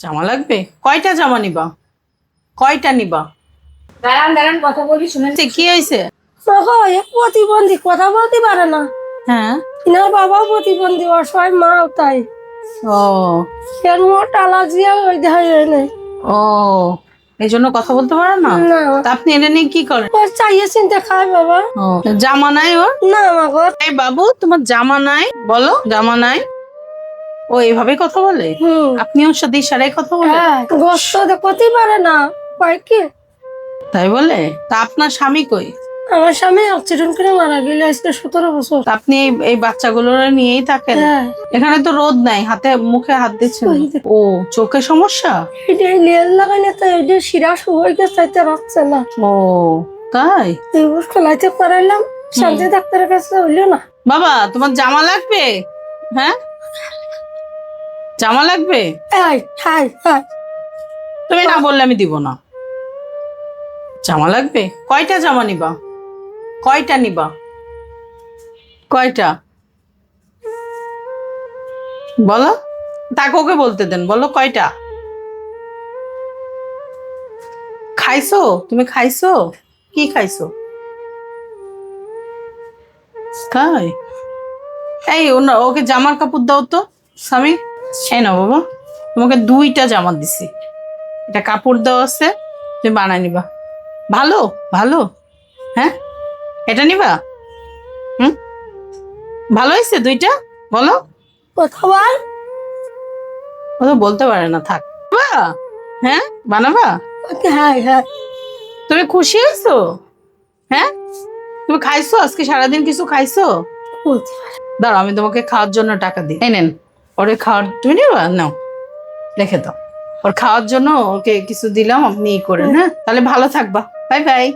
জামা লাগবে? কয়টা জামা নিবা? কয়টা নিবা? দাঁড়ান দাঁড়ান কথা বলি শুনেন। কি হয়েছে? দেখো এক প্রতিবন্ধী কথা বলতে পারে না, হ্যাঁ। এনার বাবাও প্রতিবন্ধী, অসহায় মাও তাই। ও এর মোট অ্যালার্জিয়া ওই দেখায় নেই। ও, এই জন্য কথা বলতে পারে না? না তা আপনি এনে নিয়ে কি করেন? ওর চাইয়ে চিনতে খায় বাবা। ও, জামা নাই ওর? না মাগো। এই বাবু, তোমার জামা নাই? বলো জামা নাই। ও এইভাবে কথা বলে? আপনি ওর সাথে ইশারায় কথা বলে? হ্যাঁ, গোস্ত দেখতেই পারে না, কয় কি। তাই বলে? তা আপনার স্বামী কই? আমার স্বামী অ্যাক্সিডেন্ট করে মারা গেল আজকে 17 বছর। তা আপনি এই বাচ্চাগুলোর নিয়েই থাকেন? হ্যাঁ। এখানে তো রোদ নাই, হাতে মুখে হাত দিচ্ছেন। ওই যে। ও, চোখে সমস্যা? এটা লেল লাগাই না, তো এটা শিরা শুয়ে গেছে, চাইতে রাখছে না। ও তাই? এই বস্তু লাইতে করাইলাম, শান্তি ডাক্তারের কাছে হইলো না। বাবা, তোমার জামা লাগবে? হ্যাঁ, জামা লাগবে? High high high. তুমি না বললে আমি দিব না। জামা লাগবে? কয়টা জামা নিবা? কয়টা নিবা? কয়টা বলো? তাকে ওকে বলতে দেন, বলো কয়টা। খাইছো? তুমি খাইছো? কি খাইছো? তাই? এই ওকে জামার কাপড় দাও তো স্বামী। এই না বাবা, তোমাকে 2টা জামা দিছি, এটা কাপড় দেওয়া আছে, তুমি বানাই নিবা। ভালো ভালো। হ্যাঁ, এটা নিবা? হুম, ভালো হয়েছে 2টা? বলো। কথা বল। ও তো বলতে পারে না, থাক। হ্যাঁ, বানাবা? High high. তুমি খুশি হয়েছো? হ্যাঁ, তুমি খাইছো আজকে সারাদিন? কিছু খাইছো? বলতে পারে। দাঁড়াও, আমি তোমাকে খাওয়ার জন্য টাকা দিই। এই নেন, ওরে খাওয়ার, তুমি নিবা? নাও, রেখে দাও। ওর খাওয়ার জন্য ওকে কিছু দিলাম, আপনি ই করেন। হ্যাঁ, তাহলে ভালো থাকবা। Bye bye.